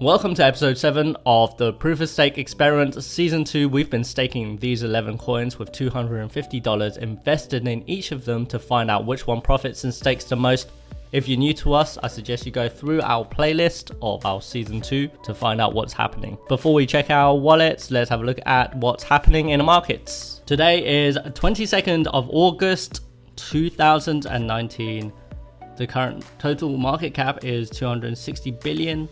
Welcome to episode 7 of the Proof of Stake Experiment Season 2. We've been staking these 11 coins with $250 invested in each of them to find out which one profits and stakes the most. If you're new to us, I suggest you go through our playlist of our Season 2 to find out what's happening. Before we check our wallets, let's have a look at what's happening in the markets. Today is 22nd of August 2019. The current total market cap is 260 billion.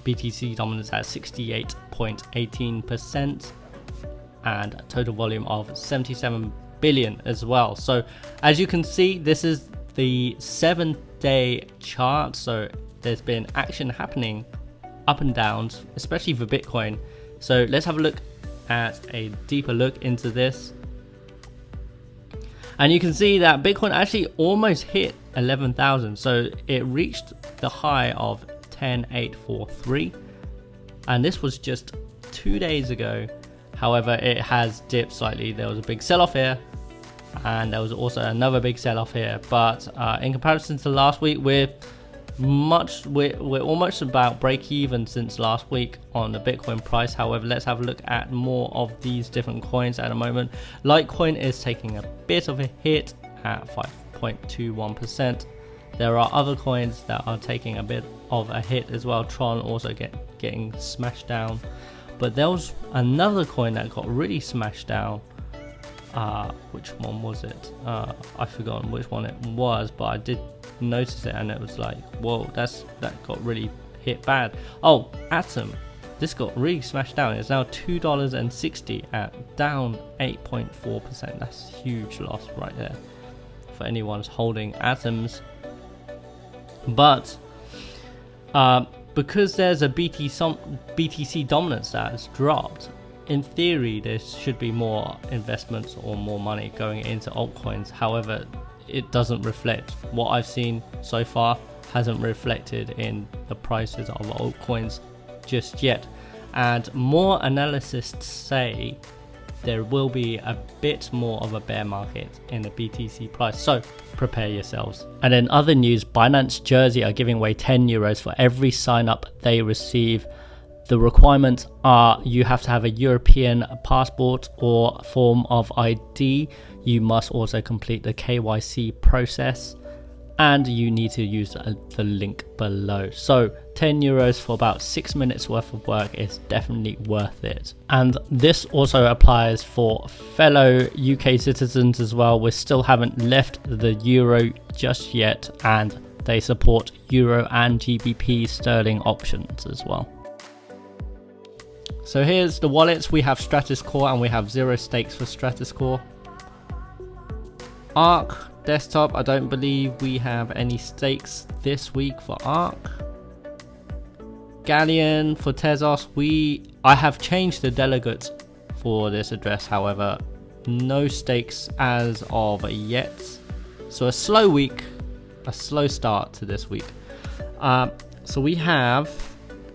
BTC dominance at 68.18% and a total volume of 77 billion as well. So as you can see, this is the 7-day chart. So there's been action happening up and downs, especially for Bitcoin. So let's have a look at a deeper look into this. And you can see that Bitcoin actually almost hit 11,000. So it reached the high of 10,843, and this was just 2 days ago. However, it has dipped slightly. There was a big sell-off here, and there was also another big sell-off here. But in comparison to last week, we're almost about break-even since last week on the Bitcoin price. However, let's have a look at more of these different coins at the moment. Litecoin is taking a bit of a hit at 5.21%. There are other coins that are taking a bit of a hit as well. Tron also getting smashed down. But there was another coin that got really smashed down. Which one was it? I've forgotten which one it was, but I did notice it and it was like, whoa, that got really hit bad. Oh, Atom. This got really smashed down. It's now $2.60 at down 8.4%. That's a huge loss right there for anyone holding Atoms. But because there's a BTC dominance that has dropped, in theory there should be more investments or more money going into altcoins. However, it doesn't reflect. What I've seen so far hasn't reflected in the prices of altcoins just yet. And more analysts say there will be a bit more of a bear market in the BTC price, so prepare yourselves. And in other news, Binance Jersey are giving away €10 for every sign up they receive. The requirements are you have to have a European passport or form of ID. You must also complete the KYC process, and you need to use the link below. So €10 for about 6 minutes worth of work is definitely worth it. And this also applies for fellow UK citizens as well. We still haven't left the euro just yet, and they support euro and GBP sterling options as well. So here's the wallets. We have Stratis Core and we have 0 stakes for Stratis Core. Arc Desktop, I don't believe we have any stakes this week for Arc. Galleon for Tezos, I have changed the delegate for this address, however, no stakes as of yet. So a slow week, a slow start to this week. So we have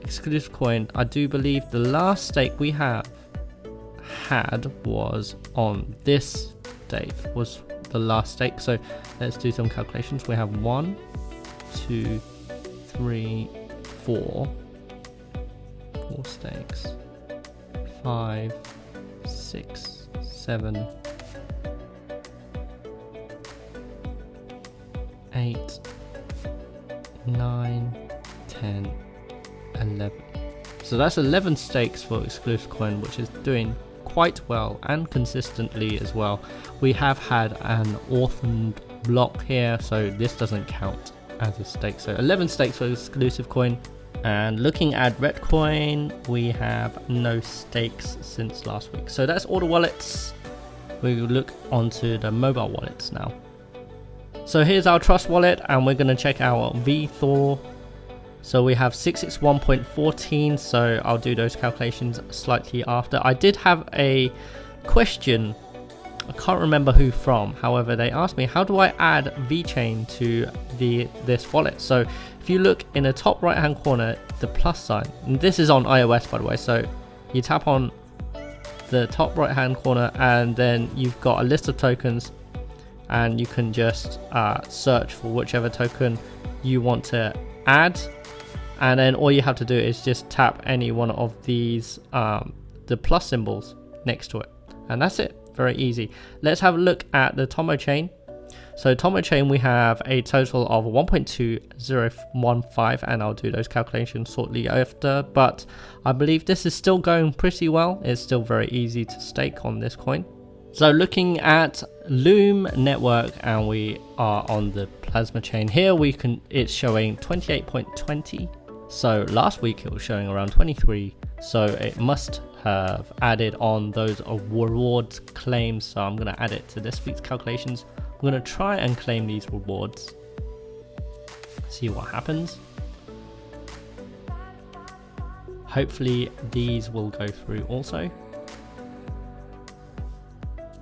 exclusive coin. I do believe the last stake we had was on this date, was the last stake. So let's do some calculations. We have 1, 2, 3, 4 stakes, 5, 6, 7, 8, 9, 10, 11. So that's 11 stakes for exclusive coin, which is doing quite well and consistently as well. We have had an orphaned block here, so this doesn't count as a stake. So 11 stakes for exclusive coin. And looking at Reddcoin, we have no stakes since last week. So that's all the wallets. We will look onto the mobile wallets now. So here's our Trust wallet, and we're going to check our VThor. So we have 661.14, so I'll do those calculations slightly after. I did have a question, I can't remember who from, however they asked me how do I add Vechain to this wallet. So if you look in the top right hand corner, the plus sign, and this is on iOS by the way, so you tap on the top right hand corner and then you've got a list of tokens, and you can just search for whichever token you want to add. and then all you have to do is just tap any one of these the plus symbols next to it, and that's it. Very easy. Let's have a look at the Tomochain. So Tomochain, we have a total of 1.2015, and I'll do those calculations shortly after, but I believe this is still going pretty well. It's still very easy to stake on this coin. So looking at Loom Network, and we are on the plasma chain here, it's showing 28.20. So last week it was showing around 23, so it must have added on those rewards claims. So I'm going to add it to this week's calculations. I'm going to try and claim these rewards, see what happens. Hopefully these will go through also.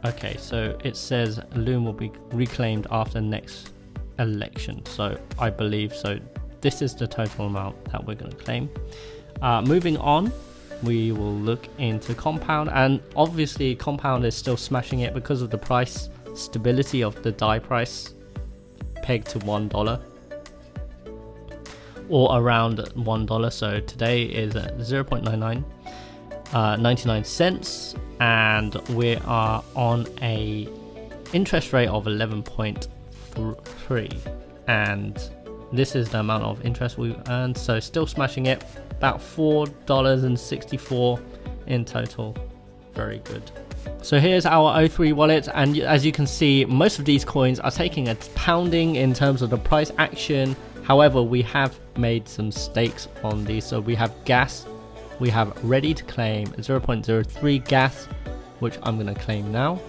Okay, so it says Loom will be reclaimed after next election, so I believe so. This is the total amount that we're going to claim. Moving on, we will look into Compound, and obviously Compound is still smashing it because of the price stability of the DAI price pegged to $1 or around $1. So today is at 0.99 cents, and we are on a interest rate of 11.3, and this is the amount of interest we've earned. So still smashing it, about $4.64 in total. Very good. So here's our O3 wallet, and as you can see, most of these coins are taking a pounding in terms of the price action. However, we have made some stakes on these. So we have gas, we have ready to claim 0.03 gas, which I'm going to claim now,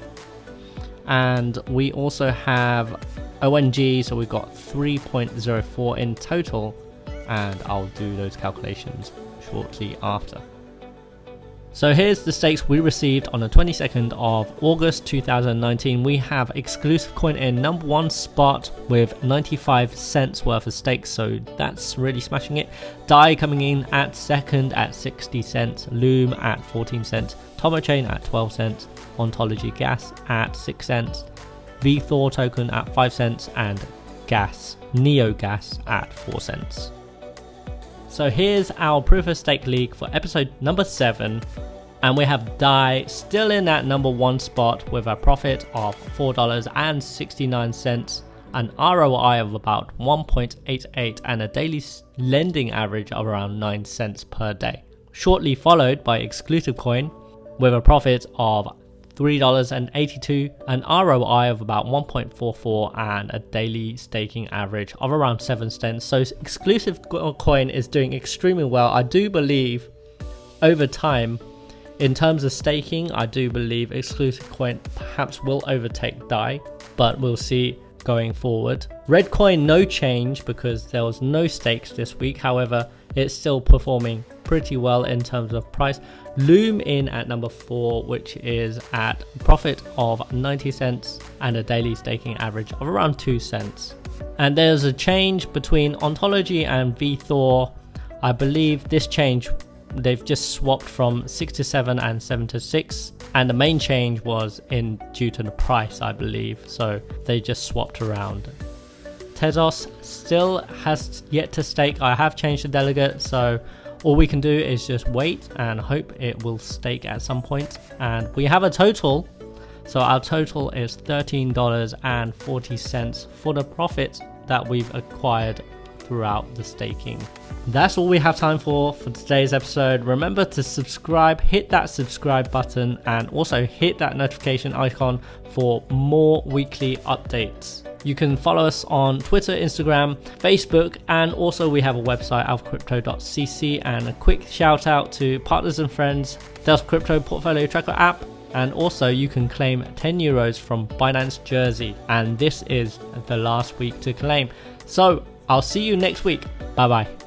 and we also have ONG, so we've got 3.04 in total, and I'll do those calculations shortly after. So here's the stakes we received on the 22nd of August 2019. We have exclusive coin in number 1 spot with 95 cents worth of stakes, so that's really smashing it. DAI coming in at second at 60 cents, Loom at 14 cents, Tomochain at 12 cents, Ontology gas at 6 cents, VThor token at 5 cents, and gas, Neo gas at 4 cents. So here's our proof of stake league for episode number 7, and we have DAI still in that number 1 spot with a profit of $4.69, an ROI of about 1.88, and a daily lending average of around 9 cents per day. Shortly followed by exclusive coin with a profit of $3.82, an ROI of about 1.44, and a daily staking average of around 7 cents. So exclusive coin is doing extremely well. I do believe over time, in terms of staking, I do believe exclusive coin perhaps will overtake DAI, but we'll see going forward. Reddcoin, no change because there was no stakes this week. However, it's still performing pretty well in terms of price. Loom in at number 4, which is at profit of 90 cents and a daily staking average of around 2 cents. And there's a change between Ontology and VThor. I believe this change, they've just swapped from 6 to 7 and 7 to 6, and the main change was due to the price, I believe, so they just swapped around. Tezos still has yet to stake. I have changed the delegate, so all we can do is just wait and hope it will stake at some point. And we have a total, so our total is $13.40 for the profit that we've acquired throughout the staking. That's all we have time for today's episode. Remember to subscribe, hit that subscribe button, and also hit that notification icon for more weekly updates. You can follow us on Twitter, Instagram, Facebook, and also we have a website, alphacrypto.cc. And a quick shout out to partners and friends, Delta Crypto Portfolio Tracker app, and also you can claim 10 euros from Binance Jersey, and this is the last week to claim. So I'll see you next week. Bye bye.